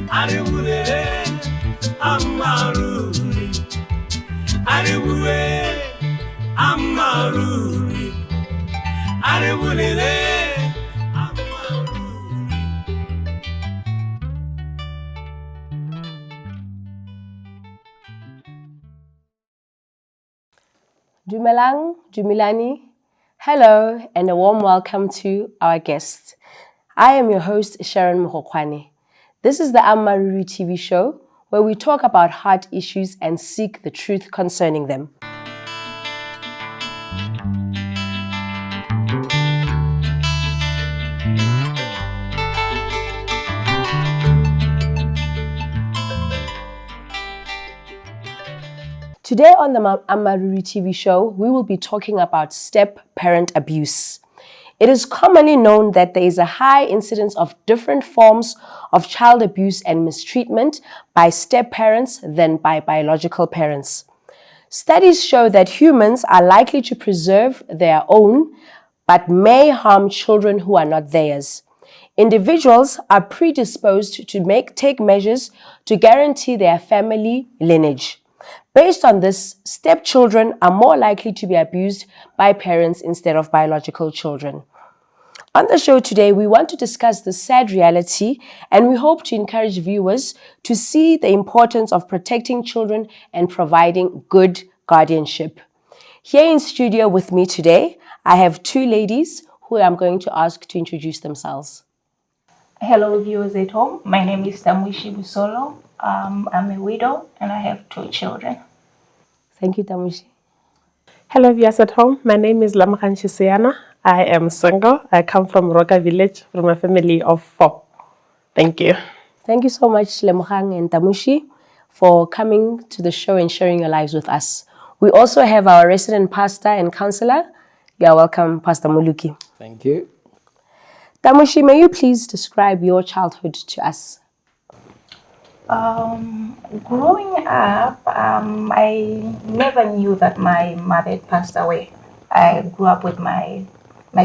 Aribulele, Amaruri. Aribule, Amaruri. Aribulele, Amaruri. Dumelang, Dumilani. Hello, and a warm welcome to our guest. I am your host, Sharon Mokokwane. This is the Amaruri TV show, where we talk about hard issues and seek the truth concerning them. Today on the Amaruri TV show, we will be talking about step-parent abuse. It is commonly known that there is a high incidence of different forms of child abuse and mistreatment by step-parents than by biological parents. Studies show that humans are likely to preserve their own, but may harm children who are not theirs. Individuals are predisposed to take measures to guarantee their family lineage. Based on this, stepchildren are more likely to be abused by parents instead of biological children. On the show today, we want to discuss the sad reality, and we hope to encourage viewers to see the importance of protecting children and providing good guardianship. Here in studio with me today, I have two ladies who I'm going to ask to introduce themselves. Hello viewers at home, my name is Tamushi Busolo. I'm a widow and I have 2 children. Thank you, Tamushi. Hello viewers at home, my name is Lamkhan Shisiyana. I am single. I come from Roka village from a family of 4. Thank you. Thank you so much, Lemkhang and Tamushi, for coming to the show and sharing your lives with us. We also have our resident pastor and counselor. You are welcome, Pastor Muluki. Thank you. Tamushi, may you please describe your childhood to us? Growing up, I never knew that my mother had passed away. I grew up with my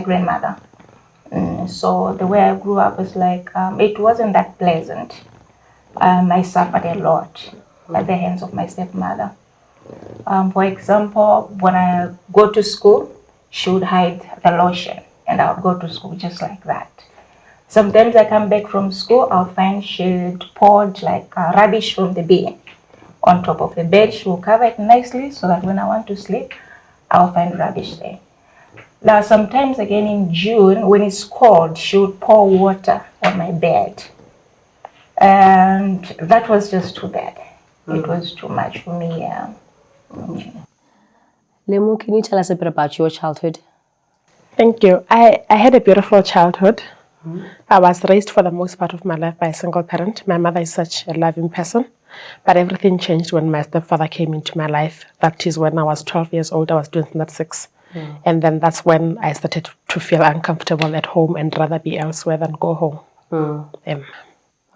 grandmother. So the way I grew up was like, it wasn't that pleasant. I suffered a lot at the hands of my stepmother. For example, when I go to school, she would hide the lotion and I would go to school just like that. Sometimes I come back from school, I'll find she'd poured like rubbish from the bin on top of the bed. She will cover it nicely so that when I want to sleep, I'll find rubbish there. Now, sometimes again in June, when it's cold, she would pour water on my bed. And that was just too bad. It was too much for me. Lemu, can you tell us a bit about your childhood? Thank you. I had a beautiful childhood. I was raised for the most part of my life by a single parent. My mother is such a loving person, but everything changed when my stepfather came into my life. That is when I was 12 years old. I was doing that 6. And then that's when I started to feel uncomfortable at home and rather be elsewhere than go home.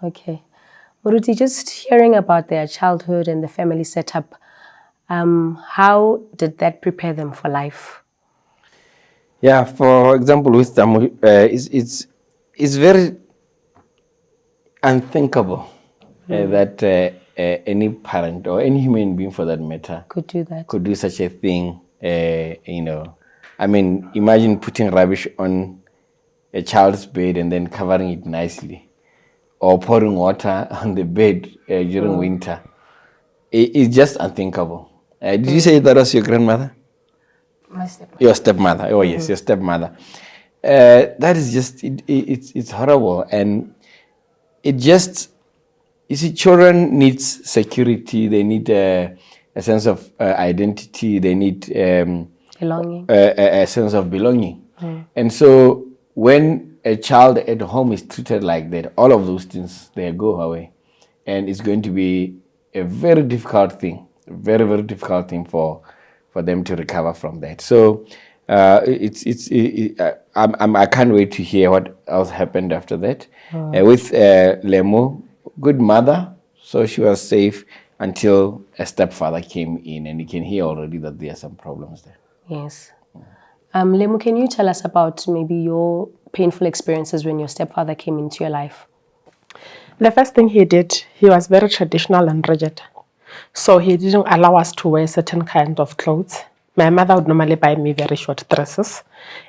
Okay. Muruti, just hearing about their childhood and the family setup, how did that prepare them for life? Yeah, for example, with Tamu, it's very unthinkable that any parent or any human being for that matter Could do such a thing. I mean, imagine putting rubbish on a child's bed and then covering it nicely, or pouring water on the bed during winter. It's just unthinkable. Did you say that was your grandmother? My stepmother. Your stepmother. Oh yes, your stepmother. That is just it's horrible, and it just, you see, children need security. They need a sense of identity. They need belonging. A sense of belonging. And so when a child at home is treated like that, all of those things, they go away, and it's going to be a very difficult thing, very, very difficult thing for them to recover from that. So I can't wait to hear what else happened after that. With Lemu, good mother, so she was safe until a stepfather came in, and you can hear already that there are some problems there. Yes. Lemu, can you tell us about maybe your painful experiences when your stepfather came into your life? The first thing he did, he was very traditional and rigid. So he didn't allow us to wear certain kind of clothes. My mother would normally buy me very short dresses,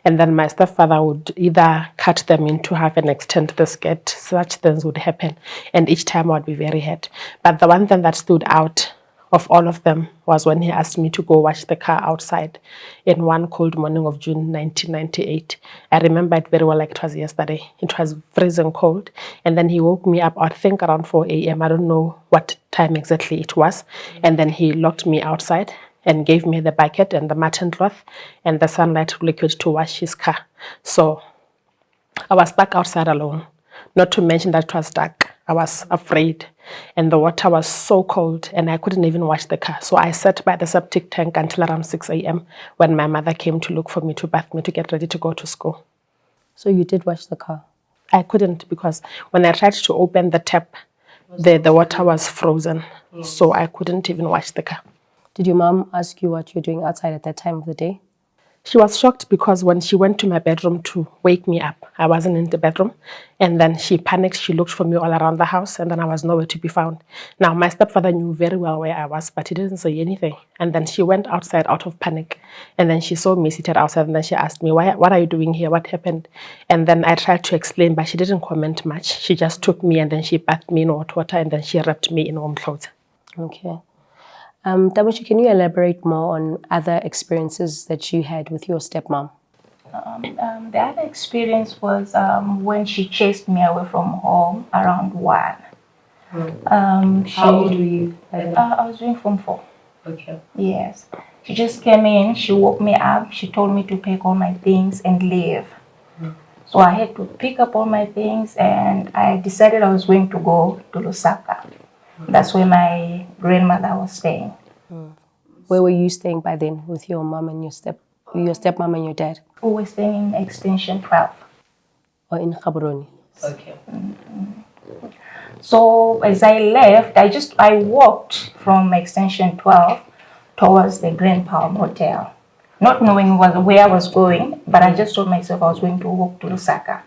and then my stepfather would either cut them into half and extend the skirt. Such things would happen, and each time I would be very hurt. But the one thing that stood out of all of them was when he asked me to go wash the car outside in one cold morning of June 1998. I remember it very well, like it was yesterday. It was freezing cold, and then he woke me up, I think around 4 a.m. I don't know what time exactly it was, and then he locked me outside and gave me the bucket and the mutton cloth and the sunlight liquid to wash his car. So I was stuck outside alone, not to mention that it was dark. I was afraid, and the water was so cold, and I couldn't even wash the car. So I sat by the septic tank until around 6 a.m. when my mother came to look for me, to bath me, to get ready to go to school. So you did wash the car? I couldn't, because when I tried to open the tap, the water was frozen, so I couldn't even wash the car. Did your mom ask you what you're doing outside at that time of the day? She was shocked because when she went to my bedroom to wake me up, I wasn't in the bedroom. And then she panicked. She looked for me all around the house, and then I was nowhere to be found. Now, my stepfather knew very well where I was, but he didn't say anything. And then she went outside out of panic. And then she saw me seated outside, and then she asked me, what are you doing here? What happened? And then I tried to explain, but she didn't comment much. She just took me, and then she bathed me in hot water, and then she wrapped me in warm clothes. Okay. Damuchi, can you elaborate more on other experiences that you had with your stepmom? The other experience was when she chased me away from home around 1. How old were you? I was doing Form 4. Okay. Yes. She just came in, she woke me up, she told me to pack all my things and leave. So I had to pick up all my things, and I decided I was going to go to Lusaka. That's where my grandmother was staying. Where were you staying by then with your mom and your stepmom and your dad? We were staying in Extension 12. Or in Gaborone? Okay. So as I left, I walked from Extension 12 towards the Grand Palm Hotel, not knowing where I was going, but I just told myself I was going to walk to Lusaka.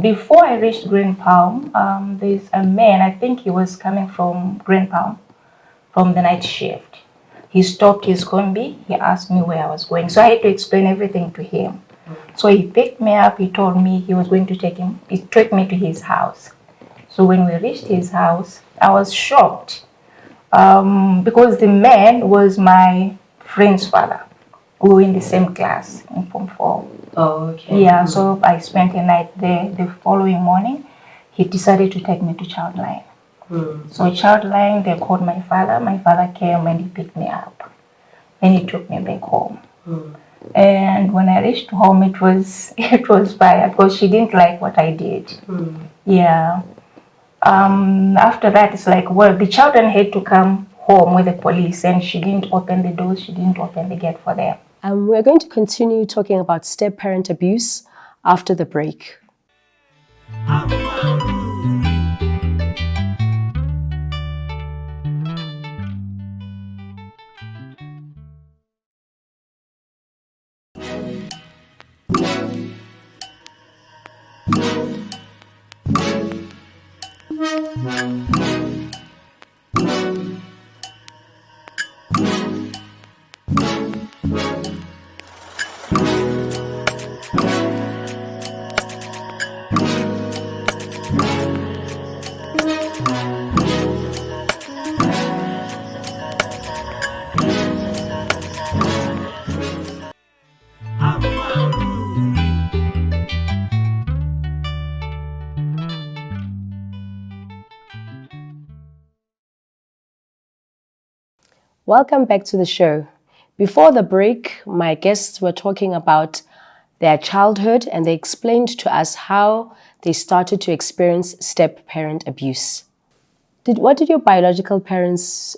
Before I reached Grand Palm, there's a man, I think he was coming from Grand Palm, from the night shift. He stopped his combi, he asked me where I was going. So I had to explain everything to him. So he picked me up, he told me he was going to he took me to his house. So when we reached his house, I was shocked because the man was my friend's father. We were in the same class in Form 4. Oh, okay. Yeah, so I spent a night there. The following morning, he decided to take me to Childline. So Childline, they called my father. My father came and he picked me up. Then he took me back home. And when I reached home, it was bad because she didn't like what I did. Yeah. After that, it's like, well, the children had to come home with the police, and she didn't open the doors. She didn't open the gate for them. We're going to continue talking about step-parent abuse after the break. Welcome back to the show. Before the break, my guests were talking about their childhood, and they explained to us how they started to experience step-parent abuse. What did your biological parents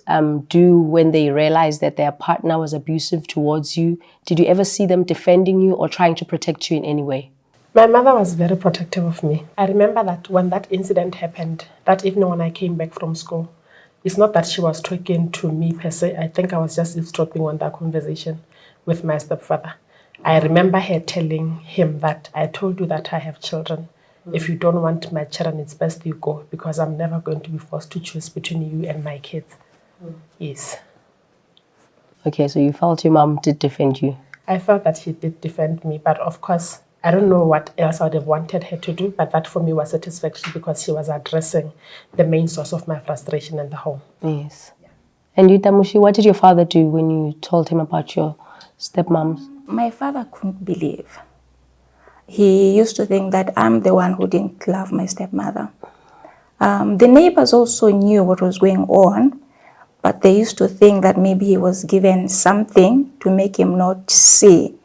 do when they realized that their partner was abusive towards you? Did you ever see them defending you or trying to protect you in any way? My mother was very protective of me. I remember that when that incident happened, that evening when I came back from school, it's not that she was talking to me per se. I think I was just eavesdropping on that conversation with my stepfather. I remember her telling him that I told you that I have children If you don't want my children, it's best you go, because I'm never going to be forced to choose between you and my kids. Yes. Okay, so you felt your mom did defend you. I felt that she did defend me, but of course, I don't know what else I would have wanted her to do, but that for me was satisfactory because she was addressing the main source of my frustration in the home. Yes. And you, Tamushi, what did your father do when you told him about your stepmoms? My father couldn't believe. He used to think that I'm the one who didn't love my stepmother. The neighbors also knew what was going on, but they used to think that maybe he was given something to make him not see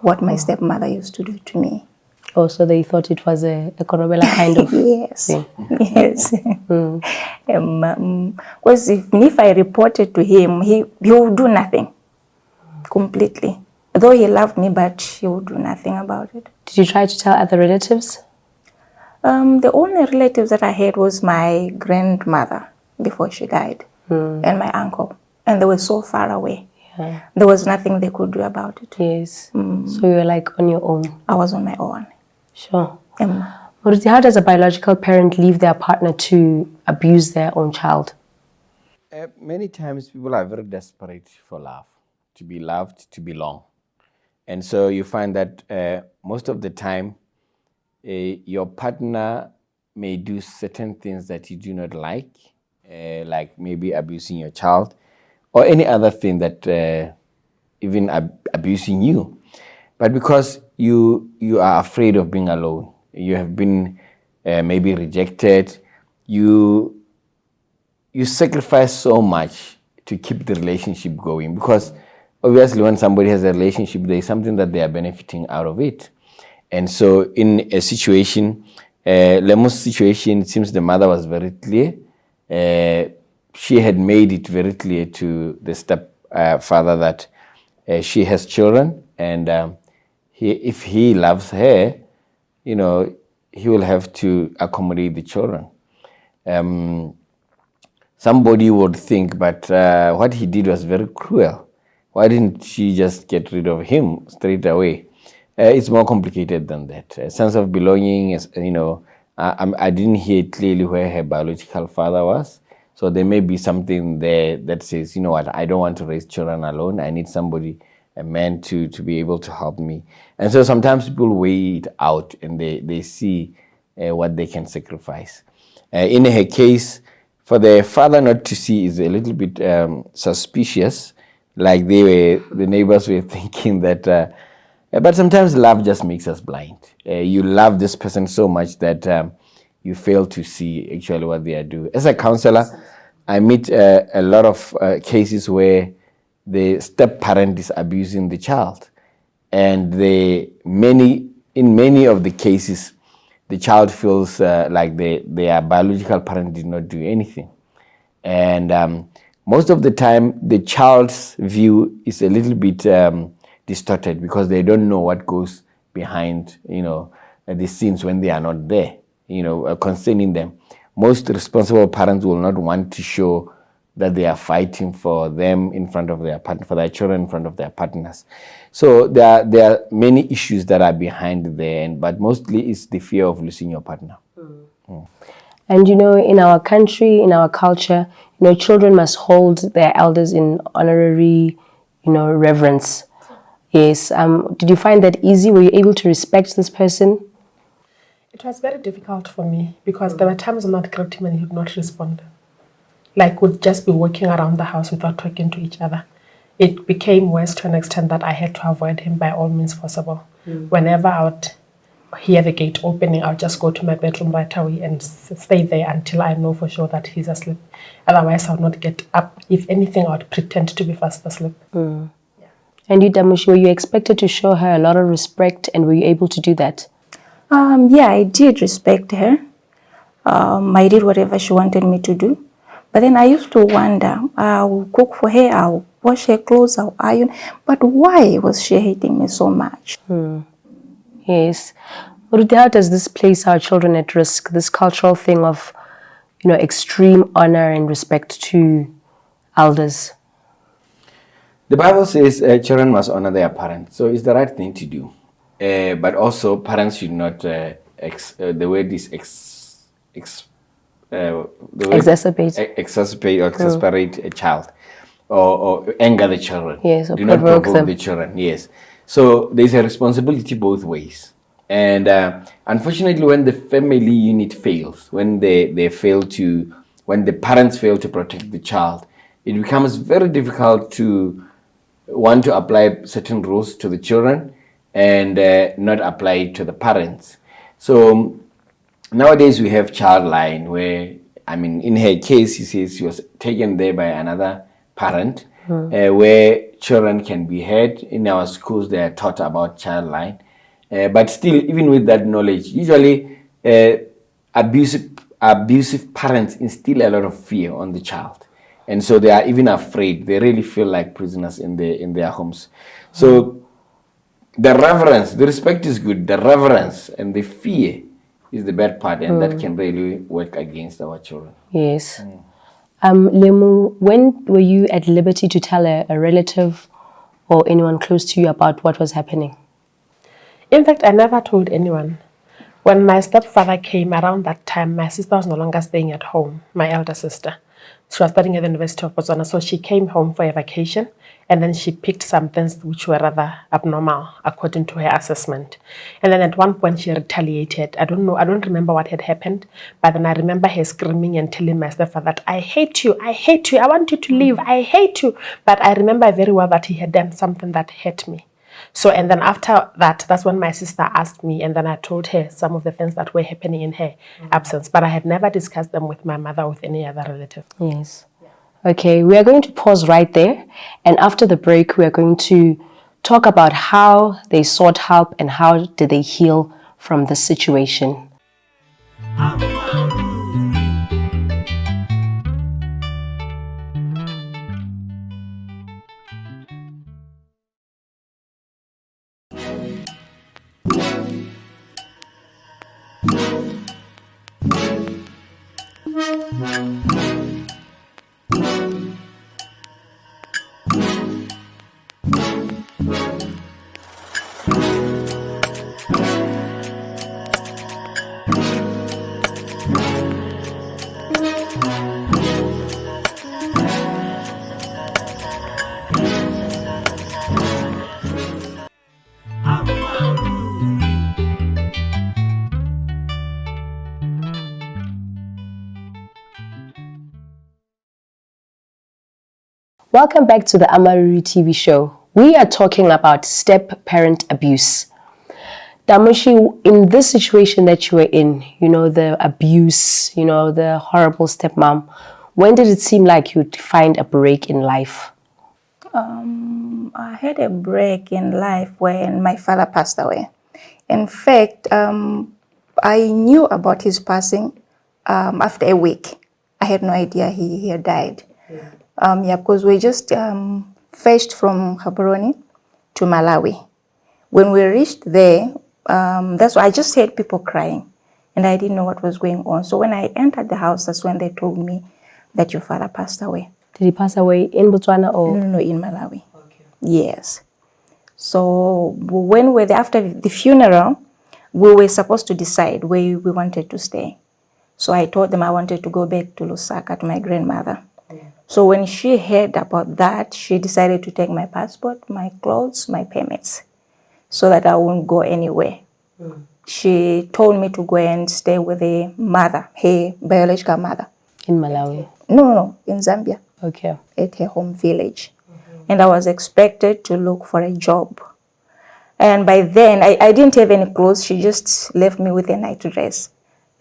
what my stepmother used to do to me. Oh, so they thought it was a Korobela kind of Yes, thing. yes. Because if I reported to him, he would do nothing completely. Though he loved me, but he would do nothing about it. Did you try to tell other relatives? The only relatives that I had was my grandmother before she died and my uncle. And they were so far away. Yeah. There was nothing they could do about it. Yes. So you were like on your own. I was on my own. Sure. Um, Muruti, how does a biological parent leave their partner to abuse their own child? Many times people are very desperate for love, to be loved, to belong. And so you find that most of the time, your partner may do certain things that you do not like maybe abusing your child, or any other thing that even abusing you. But because you are afraid of being alone, you have been maybe rejected, you sacrifice so much to keep the relationship going, because obviously when somebody has a relationship, there is something that they are benefiting out of it. And so in a situation, Lemo's situation, it seems the mother was very clear. She had made it very clear to the stepfather that she has children, and if he loves her, he will have to accommodate the children. Somebody would think, but what he did was very cruel. Why didn't she just get rid of him straight away? It's more complicated than that. A sense of belonging, I didn't hear clearly where her biological father was. So there may be something there that says, you know what, I don't want to raise children alone. I need somebody, a man, to be able to help me. And so sometimes people weigh it out and they see what they can sacrifice. In her case, for the father not to see is a little bit suspicious, like the neighbors were thinking that, but sometimes love just makes us blind. You love this person so much that you fail to see actually what they are doing. As a counselor, I meet a lot of cases where the step-parent is abusing the child. And in many of the cases, the child feels like their biological parent did not do anything. And most of the time, the child's view is a little bit distorted because they don't know what goes behind, the scenes when they are not there, concerning them. Most responsible parents will not want to show that they are fighting for them in front of their partner, for their children in front of their partners. So there are many issues that are behind there, but mostly it's the fear of losing your partner. And in our country, in our culture, children must hold their elders in honorary, reverence. Yes. Did you find that easy? Were you able to respect this person? It was very difficult for me because there were times when I'd greet him and he would not respond. Like would just be walking around the house without talking to each other. It became worse to an extent that I had to avoid him by all means possible. Whenever I would hear the gate opening, I'll just go to my bedroom right away and stay there until I know for sure that he's asleep. Otherwise, I would not get up. If anything, I would pretend to be fast asleep. And you, Tamushi, were you expected to show her a lot of respect, and were you able to do that? Yeah, I did respect her. I did whatever she wanted me to do. But then I used to wonder, I'll cook for her, I'll wash her clothes, I'll iron. But why was she hating me so much? Yes. Muruti, how does this place our children at risk, this cultural thing of, extreme honor and respect to elders? The Bible says children must honor their parents. So it's the right thing to do. But also parents should not the word is exacerbate or exasperate a child, or anger the children. Yes, or do not provoke provoke them. the children. Yes. So there's a responsibility both ways. And unfortunately, when the family unit fails, when when the parents fail to protect the child, it becomes very difficult to want to apply certain rules to the children and not apply it to the parents. So nowadays we have Childline, where, I mean, in her case, she says she was taken there by another parent, where children can be heard. In our schools, they are taught about Childline. But still, even with that knowledge, usually abusive parents instill a lot of fear on the child. And so they are even afraid. They really feel like prisoners in their homes. So the reverence, the respect is good. The reverence and the fear is the bad part, and that can really work against our children. Yes. Lemu, when were you at liberty to tell a relative or anyone close to you about what was happening? In fact, I never told anyone. When my stepfather came around that time, my sister was no longer staying at home, my elder sister. She was studying at the University of Botswana, so she came home for a vacation, and then she picked some things which were rather abnormal according to her assessment. And then at one point she retaliated. I don't remember what had happened, but then I remember her screaming and telling my stepfather that I hate you, I want you to leave, I hate you. But I remember very well that he had done something that hurt me. So, and then after that, that's when my sister asked me, and then I told her some of the things that were happening in her absence. But I had never discussed them with my mother or with any other relative. Yes. Okay, we are going to pause right there. And after the break, we are going to talk about how they sought help and how did they heal from the situation. Welcome back to the Amaruri TV show. We are talking about step-parent abuse. Damoshi, in this situation that you were in, you know, the abuse, you know, the horrible stepmom, when did it seem like you'd find a break in life? I had a break in life when my father passed away. In fact, I knew about his passing after a week. I had no idea he had died. Because we just fetched from Gaborone to Malawi. When we reached there, that's why I just heard people crying, and I didn't know what was going on. So when I entered the house, that's when they told me that your father passed away. Did he pass away in Botswana or? No, in Malawi. Okay. Yes. So when we were there, after the funeral, we were supposed to decide where we wanted to stay. So I told them I wanted to go back to Lusaka to my grandmother. So when she heard about that, she decided to take my passport, my clothes, my permits, so that I won't go anywhere. She told me to go and stay with her mother, her biological mother. In Malawi? No, in Zambia. Okay. At her home village. And I was expected to look for a job. And by then, I didn't have any clothes. She just left me with a night dress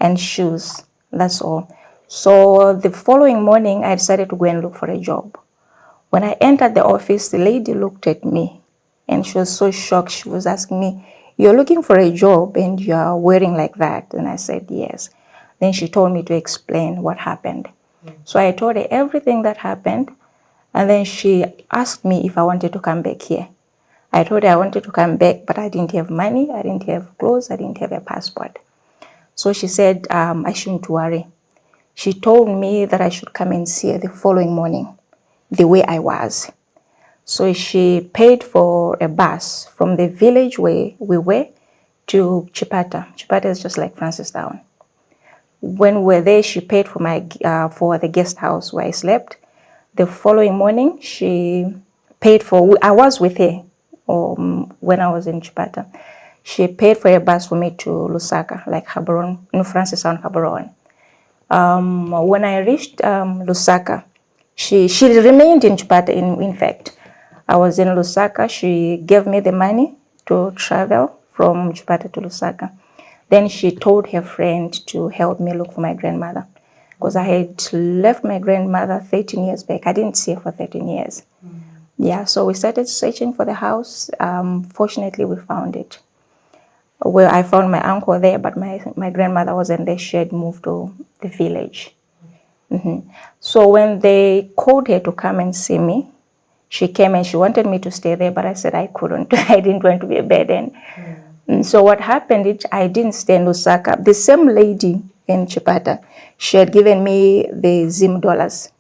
and shoes. That's all. So the following morning, I decided to go and look for a job. When I entered the office, the lady looked at me and she was so shocked. She was asking me, "You're looking for a job and you're wearing like that?" And I said, "Yes." Then she told me to explain what happened. So I told her everything that happened. And then she asked me if I wanted to come back here. I told her I wanted to come back, but I didn't have money, I didn't have clothes, I didn't have a passport. So she said I shouldn't worry. She told me that I should come and see her the following morning, the way I was. So she paid for a bus from the village where we were to Chipata. Chipata is just like Francistown. When we were there, she paid for for the guest house where I slept. The following morning, she paid for. I was with her when I was in Chipata. She paid for a bus for me to Lusaka, like Gaborone, no, Francistown, Gaborone. When I reached Lusaka, she remained in Chipata. In fact, I was in Lusaka. She gave me the money to travel from Chipata to Lusaka. Then she told her friend to help me look for my grandmother, because I had left my grandmother 13 years back. I didn't see her for 13 years. Yeah, so we started searching for the house. Fortunately, we found it. Well, I found my uncle there, but my grandmother wasn't there. She had moved to the village. So when they called her to come and see me, she came and she wanted me to stay there, but I said I couldn't. I didn't want to be a burden. So what happened is I didn't stay in Lusaka. The same lady in Chipata, she had given me the Zim dollars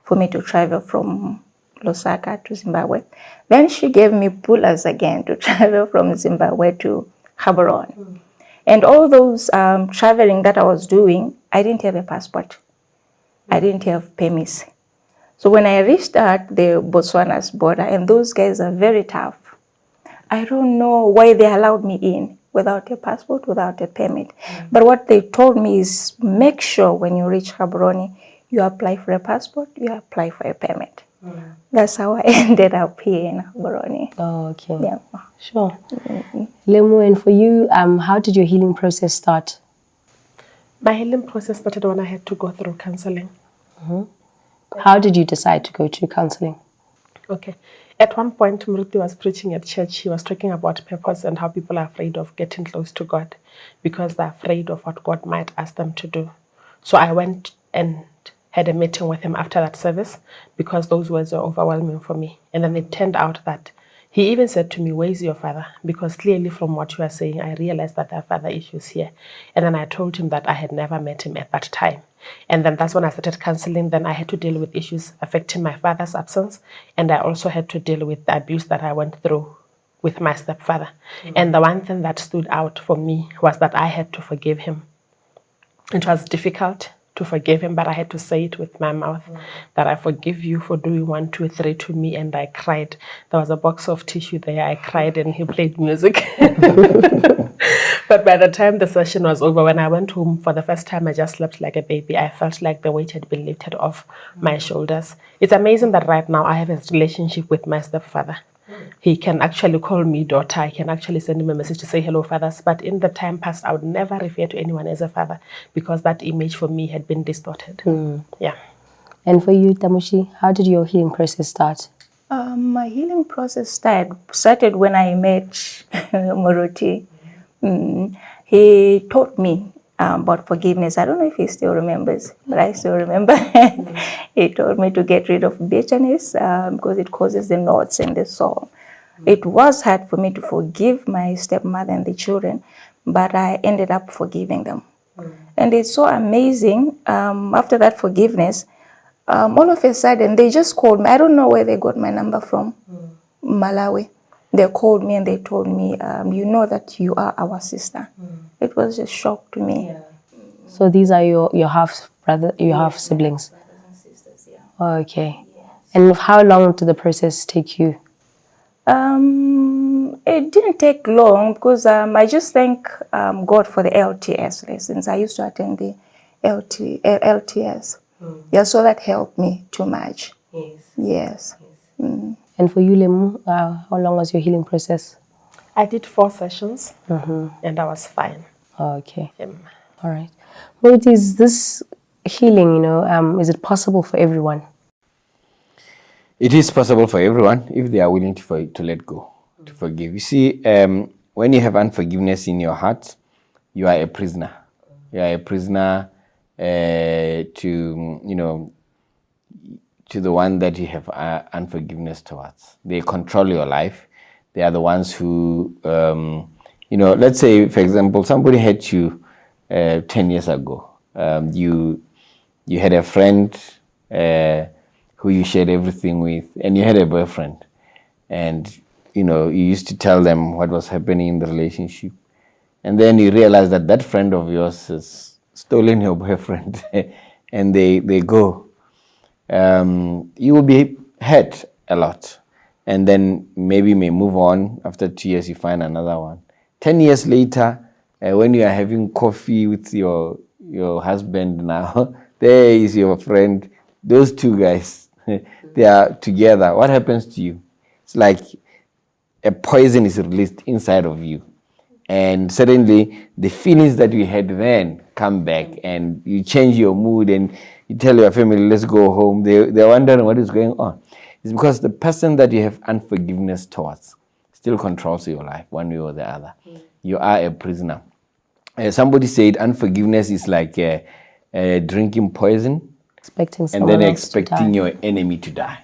for me to travel from Lusaka to Zimbabwe. Then she gave me pullers again to travel from Zimbabwe to Gaborone. And all those traveling that I was doing, I didn't have a passport. I didn't have permits. So when I reached at the Botswana's border, and those guys are very tough, I don't know why they allowed me in without a passport, without a permit. But what they told me is make sure when you reach Gaborone, you apply for a passport, you apply for a permit. That's how I ended up here in Gaborone. Oh, okay. Yeah. Sure. Lemu, and for you, how did your healing process start? My healing process started when I had to go through counseling. How did you decide to go to counseling? Okay. At one point, Mruti was preaching at church. He was talking about purpose and how people are afraid of getting close to God because they're afraid of what God might ask them to do. So I went and had a meeting with him after that service because those words were overwhelming for me. And then it turned out that he even said to me, "Where's your father?" Because clearly from what you are saying, I realized that there are father issues here. And then I told him that I had never met him at that time. And then that's when I started counseling. Then I had to deal with issues affecting my father's absence. And I also had to deal with the abuse that I went through with my stepfather. And the one thing that stood out for me was that I had to forgive him. It was difficult to forgive him, but I had to say it with my mouth that I forgive you for doing 1, 2, 3 to me. And I cried. There was a box of tissue there. I cried and he played music. But by the time the session was over, when I went home for the first time, I just slept like a baby. I felt like the weight had been lifted off my shoulders. It's amazing that right now I have a relationship with my stepfather. He can actually call me daughter. I can actually send him a message to say hello, fathers. But in the time past, I would never refer to anyone as a father because that image for me had been distorted. Yeah. And for you, Tamushi, how did your healing process start? My healing process started when I met Muruti. He taught me about forgiveness. I don't know if he still remembers, but I still remember. He told me to get rid of bitterness because it causes the knots in the soul. It was hard for me to forgive my stepmother and the children, but I ended up forgiving them. And it's so amazing. After that forgiveness, all of a sudden, they just called me. I don't know where they got my number from, Malawi. They called me and they told me, you know that you are our sister. It was a shock to me. So these are your half brother, your half siblings. Brothers and sisters, yeah. Oh, okay. And how long did the process take you? It didn't take long because I just thank God for the LTS lessons. I used to attend the LTS. Yeah, so that helped me too much. Yes. And for you, Lemu, how long was your healing process? I did 4 sessions and I was fine. Oh, okay. All right. Well, is this healing, is it possible for everyone? It is possible for everyone if they are willing to let go, to forgive. You see, when you have unforgiveness in your heart, you are a prisoner. You are a prisoner to the one that you have unforgiveness towards. They control your life. They are the ones who, let's say, for example, somebody hurt you 10 years ago. You had a friend who you shared everything with, and you had a boyfriend. And, you used to tell them what was happening in the relationship. and then you realize that that friend of yours has stolen your boyfriend, and they go, you will be hurt a lot, and then maybe you may move on. After 2 years, you find another one. 10 years later, when you are having coffee with your husband now, there is your friend. Those two guys, they are together. What happens to you? It's like a poison is released inside of you. And suddenly, the feelings that you had then come back, and you change your mood, and you tell your family, let's go home. They're wondering what is going on. It's because the person that you have unforgiveness towards still controls your life one way or the other. You are a prisoner. Somebody said unforgiveness is like drinking poison Expecting and someone then else to expecting die. your enemy to die.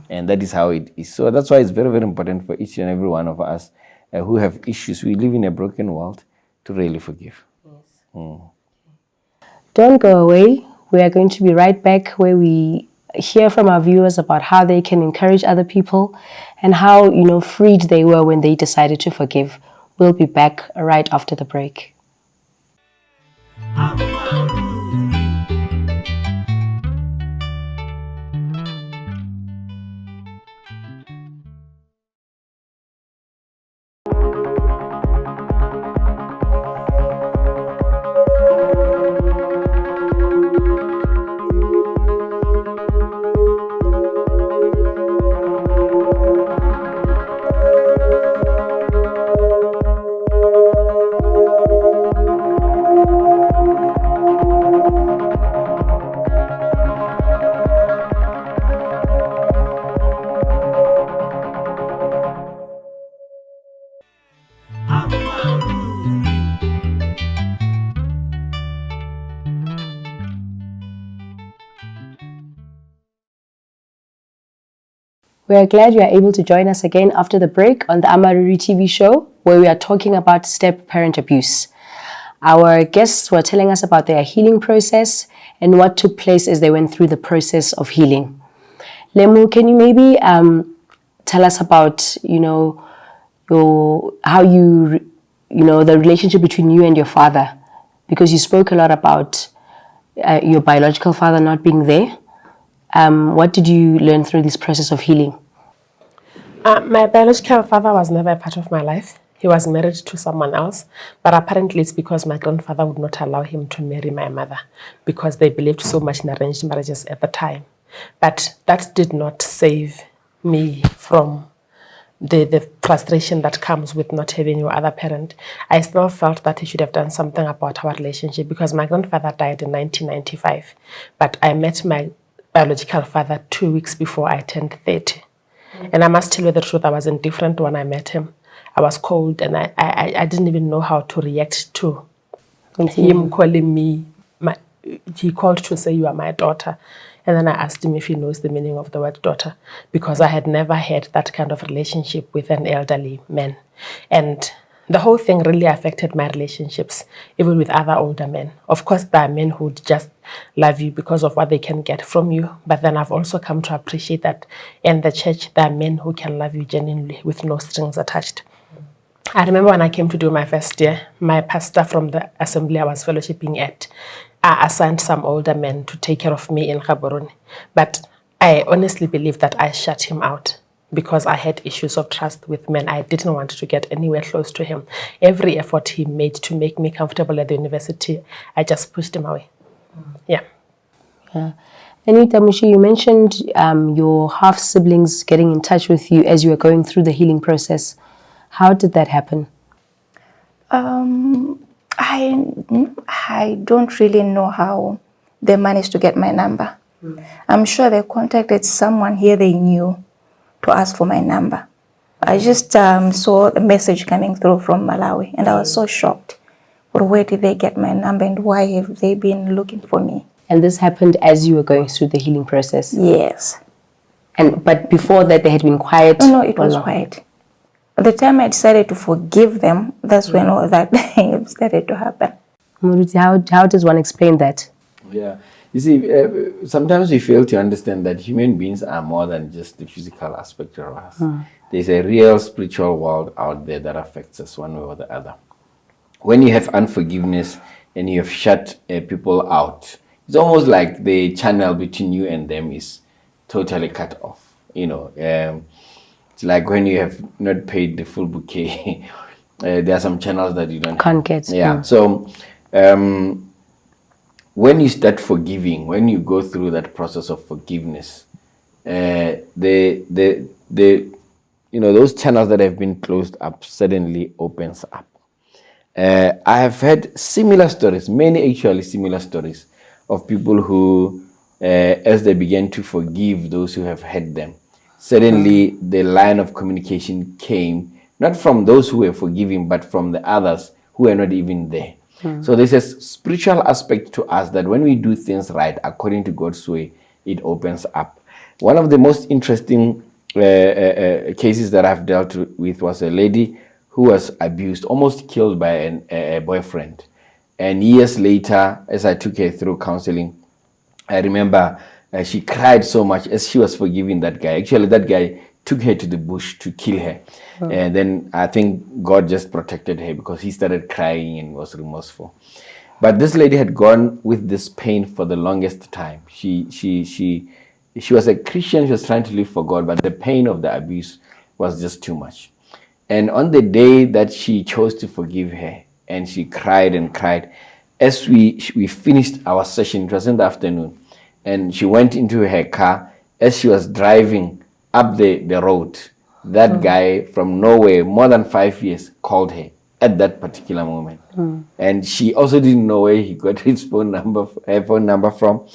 And that is how it is. So that's why it's very, very important for each and every one of us who have issues. We live in a broken world to really forgive. Don't go away. We are going to be right back, where we hear from our viewers about how they can encourage other people and how, freed they were when they decided to forgive. We'll be back right after the break. We are glad you are able to join us again after the break on the Amaruri TV show, where we are talking about step-parent abuse. Our guests were telling us about their healing process and what took place as they went through the process of healing. Lemu, can you maybe tell us about, the relationship between you and your father? Because you spoke a lot about your biological father not being there. What did you learn through this process of healing? My biological father was never a part of my life. He was married to someone else, but apparently it's because my grandfather would not allow him to marry my mother because they believed so much in arranged marriages at the time. But that did not save me from the frustration that comes with not having your other parent. I still felt that he should have done something about our relationship because my grandfather died in 1995, but I met my biological father 2 weeks before I turned 30. And I must tell you the truth, I was indifferent when I met him. I was cold, and I didn't even know how to react to him calling me. He called to say, you are my daughter. And then I asked him if he knows the meaning of the word daughter, because I had never had that kind of relationship with an elderly man. And the whole thing really affected my relationships, even with other older men. Of course, there are men who just love you because of what they can get from you. But then I've also come to appreciate that in the church, there are men who can love you genuinely with no strings attached. I remember when I came to do my first year, my pastor from the assembly I was fellowshipping at assigned some older men to take care of me in Gaborone. But I honestly believe that I shut him out because I had issues of trust with men. I didn't want to get anywhere close to him. Every effort he made to make me comfortable at the university, I just pushed him away. Yeah. Anita Mushi, you mentioned your half-siblings getting in touch with you as you were going through the healing process. How did that happen? I don't really know how they managed to get my number. I'm sure they contacted someone here they knew to ask for my number. I just saw a message coming through from Malawi, and I was so shocked. But where did they get my number, and why have they been looking for me? And this happened as you were going through the healing process? Yes. But before that, they had been quiet? No, it was quiet. The time I decided to forgive them, that's when all that started to happen. Muruti, how does one explain that? Yeah. You see, sometimes we fail to understand that human beings are more than just the physical aspect of us. There's a real spiritual world out there that affects us one way or the other. when you have unforgiveness and you have shut people out, it's almost like the channel between you and them is totally cut off. It's like when you have not paid the full bouquet. There are some channels that you don't Can't get. Yeah. So when you start forgiving, when you go through that process of forgiveness, those channels that have been closed up suddenly opens up. I have heard similar stories, many actually similar stories of people who, as they began to forgive those who have hurt them, suddenly the line of communication came, not from those who were forgiving, but from the others who were not even there. So there's a spiritual aspect to us that when we do things right, according to God's way, it opens up. One of the most interesting cases that I've dealt with was a lady who was abused, almost killed by a boyfriend. And years later, as I took her through counseling, I remember she cried so much as she was forgiving that guy. Actually, that guy took her to the bush to kill her. And then I think God just protected her because he started crying and was remorseful. But this lady had gone with this pain for the longest time. She was a Christian, she was trying to live for God, but the pain of the abuse was just too much. And on the day that she chose to forgive her, and she cried and cried, as we finished our session, it was in the afternoon, and she went into her car. As she was driving up the road, that guy from Norway, more than 5 years, called her at that particular moment. And she also didn't know where he got her phone number from,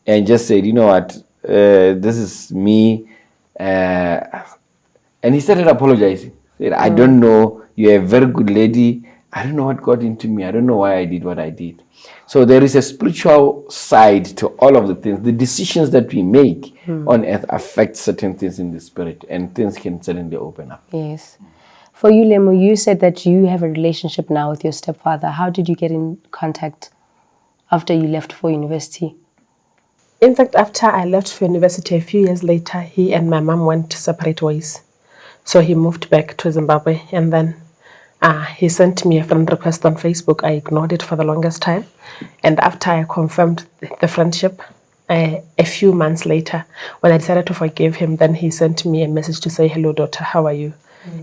and just said, you know what, this is me. And he started apologizing. Said, I don't know, you're a very good lady. I don't know what got into me. I don't know why I did what I did. So there is a spiritual side to all of the things. The decisions that we make on earth affect certain things in the spirit, and things can suddenly open up. Yes. For you, Lemo, you said that you have a relationship now with your stepfather. How did you get in contact after you left for university? In fact, after I left for university a few years later, he and my mom went separate ways. So he moved back to Zimbabwe, and then he sent me a friend request on Facebook. I ignored it for the longest time. And after I confirmed the friendship, a few months later, when I decided to forgive him, then he sent me a message to say, hello, daughter, how are you?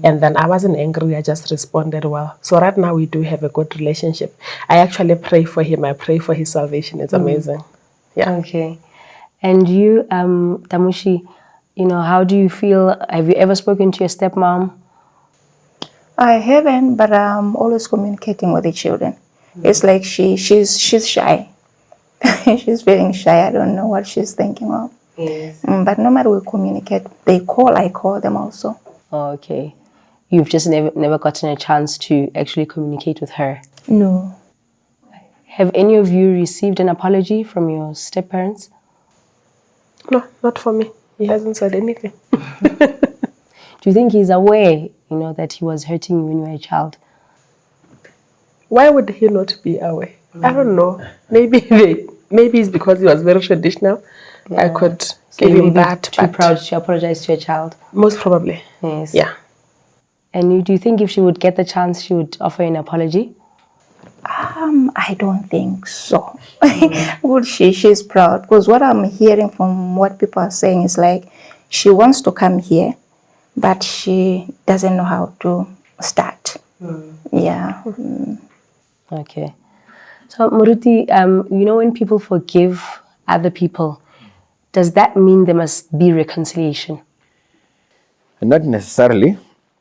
And then I wasn't angry. I just responded well. So right now we do have a good relationship. I actually pray for him. I pray for his salvation. It's amazing. Yeah. Okay. And you, Tamushi, how do you feel? Have you ever spoken to your stepmom? I haven't, but I'm always communicating with the children. It's like she's shy. She's feeling shy. I don't know what she's thinking of. Yes. But no matter we communicate, they call, I call them also. Oh, okay. You've just never gotten a chance to actually communicate with her. No. Have any of you received an apology from your step-parents? No, not for me. He hasn't said anything. Do you think he's aware, that he was hurting you when you were a child? Why would he not be aware? I don't know. Maybe it's because he was very traditional. Yeah. I could So give you him may be that. too but proud to apologize to your child? Most probably. Yes. Yeah. And do you think if she would get the chance, she would offer you an apology? I don't think so. Would she? She's proud. Because what I'm hearing from what people are saying is like she wants to come here, but she doesn't know how to start. Yeah. Okay. So, Muruti, when people forgive other people, does that mean there must be reconciliation? Not necessarily.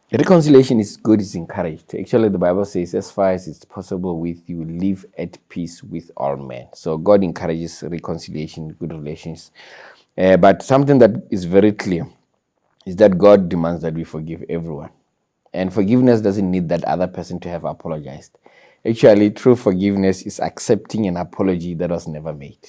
Reconciliation is good, it's encouraged. Actually, the Bible says, as far as it's possible with you, live at peace with all men. So God encourages reconciliation, good relations. But something that is very clear is that God demands that we forgive everyone. And forgiveness doesn't need that other person to have apologized. Actually, true forgiveness is accepting an apology that was never made.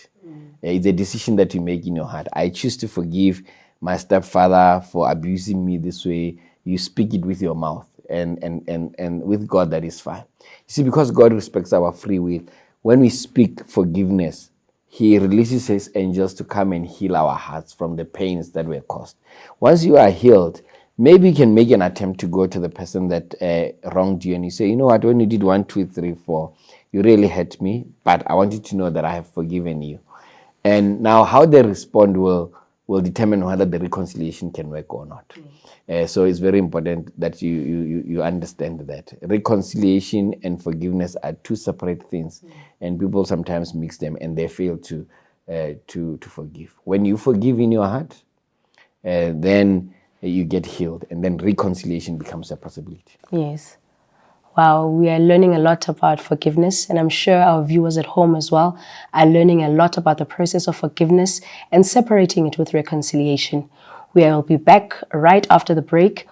It's a decision that you make in your heart. I choose to forgive my stepfather for abusing me this way. You speak it with your mouth, and with God that is fine. You see, because God respects our free will, when we speak forgiveness, He releases His angels to come and heal our hearts from the pains that were caused. Once you are healed, maybe you can make an attempt to go to the person that wronged you and you say, you know what, when you did 1, 2, 3, 4, you really hurt me, but I want you to know that I have forgiven you. And now how they respond will determine whether the reconciliation can work or not. So it's very important that you understand that reconciliation and forgiveness are two separate things, and people sometimes mix them and they fail to forgive. When you forgive in your heart, then you get healed, and then reconciliation becomes a possibility. Yes. Wow, we are learning a lot about forgiveness, and I'm sure our viewers at home as well are learning a lot about the process of forgiveness and separating it with reconciliation. We will be back right after the break.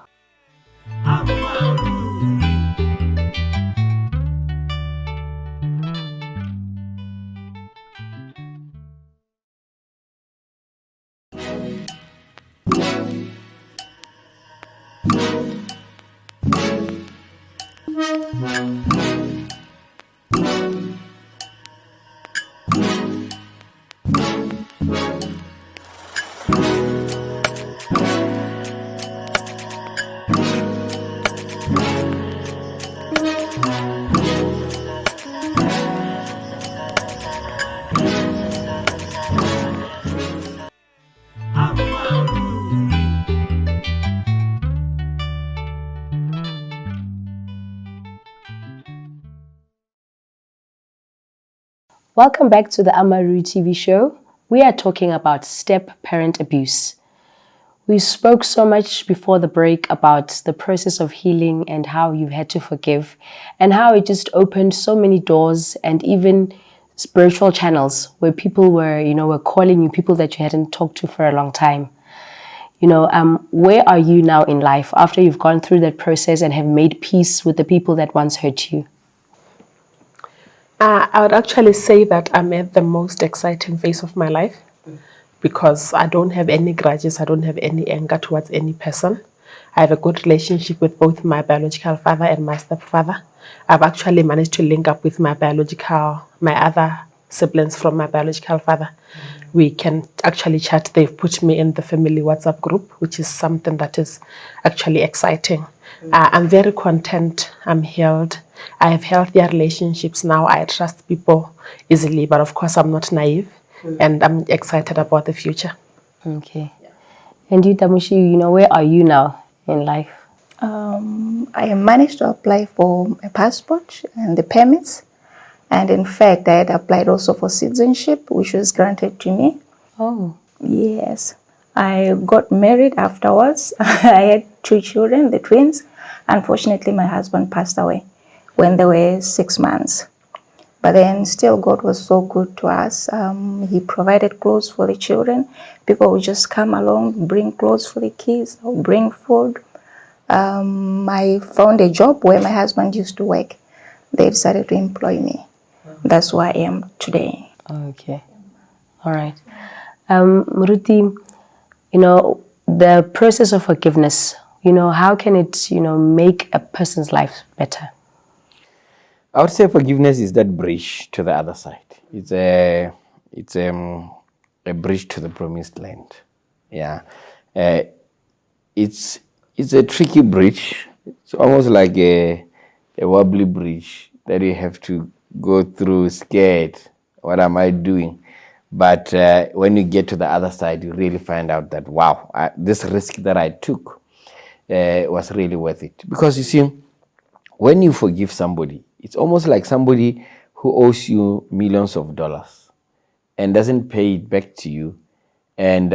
Welcome back to the Amaruri TV show. We are talking about step-parent abuse. We spoke so much before the break about the process of healing and how you've had to forgive and how it just opened so many doors and even spiritual channels where people were calling you, people that you hadn't talked to for a long time. Where are you now in life after you've gone through that process and have made peace with the people that once hurt you? I would actually say that I'm at the most exciting phase of my life because I don't have any grudges, I don't have any anger towards any person. I have a good relationship with both my biological father and my stepfather. I've actually managed to link up with my other siblings from my biological father. We can actually chat. They've put me in the family WhatsApp group, which is something that is actually exciting. I'm very content. I'm healed. I have healthier relationships now. I trust people easily, but of course I'm not naive, and I'm excited about the future. Okay. And you, Tamushi, where are you now in life? I managed to apply for a passport and the permits. And in fact, I had applied also for citizenship, which was granted to me. Oh. Yes. I got married afterwards. I had 2 children, the twins. Unfortunately, my husband passed away when they were 6 months. But then still God was so good to us. He provided clothes for the children. People would just come along, bring clothes for the kids, or bring food. I found a job where my husband used to work. They decided to employ me. That's where I am today. Okay. All right. Muruti, the process of forgiveness, how can it, make a person's life better? I would say forgiveness is that bridge to the other side. It's a bridge to the promised land. Yeah. It's a tricky bridge. It's almost like a wobbly bridge that you have to go through scared. What am I doing? But when you get to the other side, you really find out that, wow, this risk that I took was really worth it. Because you see, when you forgive somebody, it's almost like somebody who owes you millions of dollars and doesn't pay it back to you. And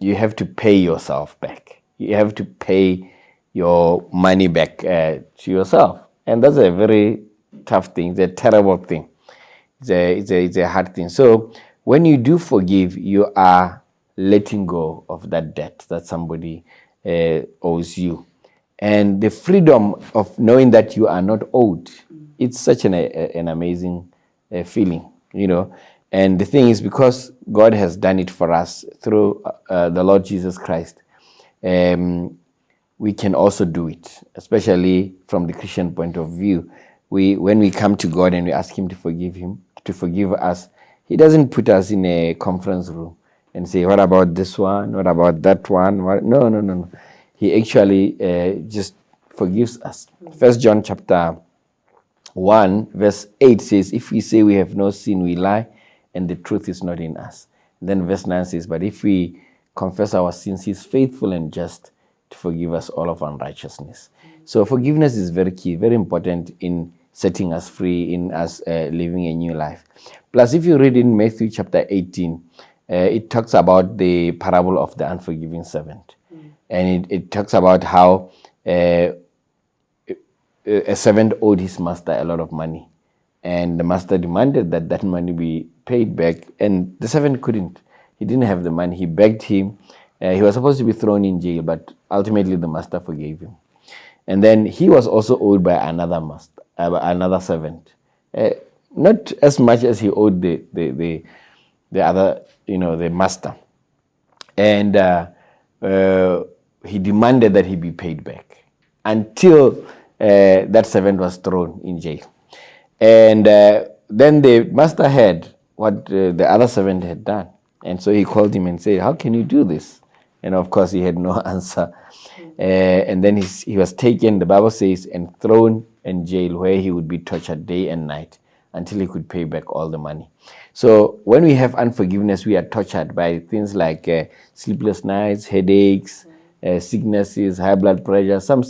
you have to pay yourself back. You have to pay your money back to yourself. And that's a very tough thing. It's a terrible thing. It's a hard thing. So when you do forgive, you are letting go of that debt that somebody owes you. And the freedom of knowing that you are not owed, it's such an amazing feeling, And the thing is, because God has done it for us through the Lord Jesus Christ, we can also do it, especially from the Christian point of view. When we come to God and we ask Him to forgive us, He doesn't put us in a conference room and say, what about this one? What about that one? No. He actually just forgives us. 1 John chapter 1 verse 8 says, if we say we have no sin, we lie, and the truth is not in us. Then verse 9 says, but if we confess our sins, he is faithful and just to forgive us all of unrighteousness. So forgiveness is very key, very important in setting us free, in us living a new life. Plus, if you read in Matthew chapter 18, it talks about the parable of the unforgiving servant. And it talks about how a servant owed his master a lot of money. And the master demanded that that money be paid back. And the servant couldn't. He didn't have the money. He begged him. He was supposed to be thrown in jail, but ultimately the master forgave him. And then he was also owed by another servant. Not as much as he owed the other, the master. And he demanded that he be paid back until that servant was thrown in jail. And then the master heard what the other servant had done. And so he called him and said, how can you do this? And of course, he had no answer. And then he was taken, the Bible says, and thrown in jail where he would be tortured day and night until he could pay back all the money. So when we have unforgiveness, we are tortured by things like sleepless nights, headaches, sicknesses, high blood pressure. Some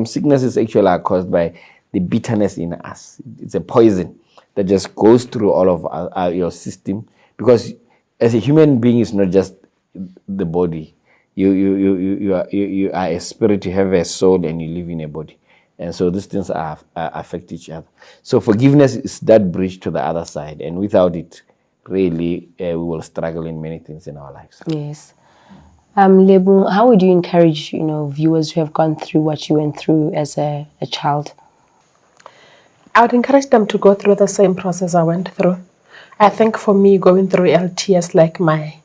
sicknesses actually are caused by the bitterness in us. It's a poison that just goes through all of your system, because as a human being, it's not just the body. You are a spirit, you have a soul, and you live in a body. And so these things affect each other. So forgiveness is that bridge to the other side. And without it, really, we will struggle in many things in our lives. Yes. Lebu, how would you encourage, viewers who have gone through what you went through as a child? I would encourage them to go through the same process I went through. I think for me, going through LTS, like my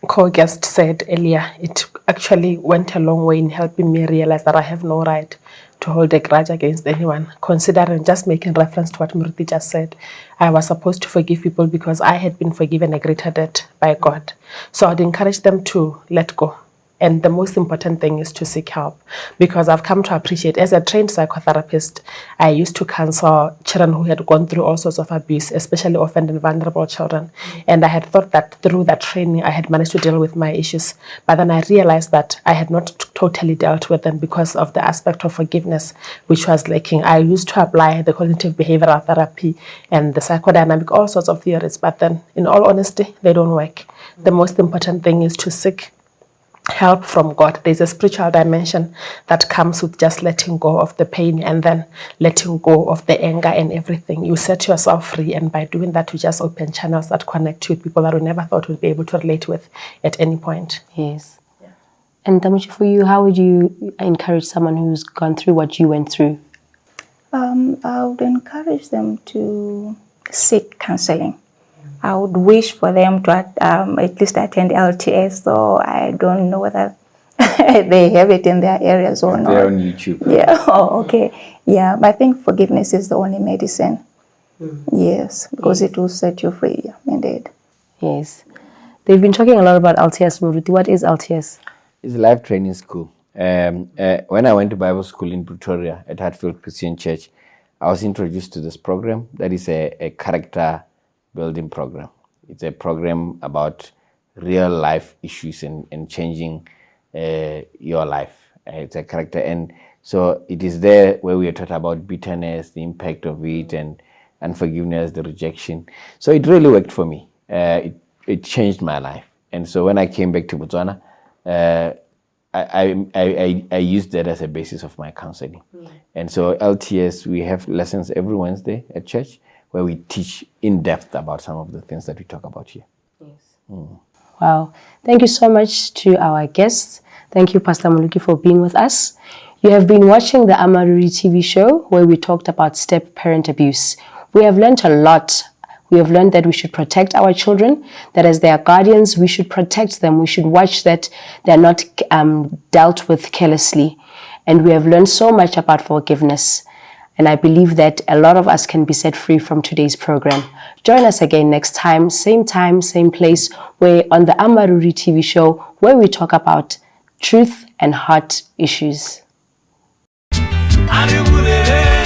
co-guest said earlier, it actually went a long way in helping me realize that I have no right to hold a grudge against anyone. Considering, just making reference to what Murti just said, I was supposed to forgive people because I had been forgiven a greater debt by God. So I'd encourage them to let go. And the most important thing is to seek help, because I've come to appreciate, as a trained psychotherapist, I used to counsel children who had gone through all sorts of abuse, especially orphaned and vulnerable children. And I had thought that through that training, I had managed to deal with my issues. But then I realized that I had not totally dealt with them because of the aspect of forgiveness, which was lacking. I used to apply the cognitive behavioral therapy and the psychodynamic, all sorts of theories, but then in all honesty, they don't work. The most important thing is to seek help from God. There's a spiritual dimension that comes with just letting go of the pain and then letting go of the anger and everything. You set yourself free, and by doing that, you just open channels that connect you with people that we never thought we'd be able to relate with at any point. Yes. Yeah. And Tamuchi, for you, how would you encourage someone who's gone through what you went through? I would encourage them to seek counseling. I would wish for them to at least attend LTS, so I don't know whether they have it in their areas or not. They're on YouTube. Yeah, oh, okay. Yeah, but I think forgiveness is the only medicine. Yes, because it will set you free, indeed. Yes. They've been talking a lot about LTS, Muruti. What is LTS? It's a life training school. When I went to Bible school in Pretoria at Hatfield Christian Church, I was introduced to this program that is a character building program. It's a program about real life issues and changing your life. It's a character, and so it is there where we are taught about bitterness, the impact of it, and unforgiveness, the rejection. So it really worked for me. It changed my life, and so when I came back to Botswana, I used that as a basis of my counseling. And so LTS, we have lessons every Wednesday at church, where we teach in depth about some of the things that we talk about here. Yes. Wow. Thank you so much to our guests. Thank you, Pastor Muluki, for being with us. You have been watching the Amaruri TV show, where we talked about step-parent abuse. We have learned a lot. We have learned that we should protect our children, that as their guardians, we should protect them. We should watch that they're not dealt with carelessly. And we have learned so much about forgiveness. And I believe that a lot of us can be set free from today's program. Join us again next time, same place, where on the Amaruri TV show, where we talk about truth and hot issues. Aribulele,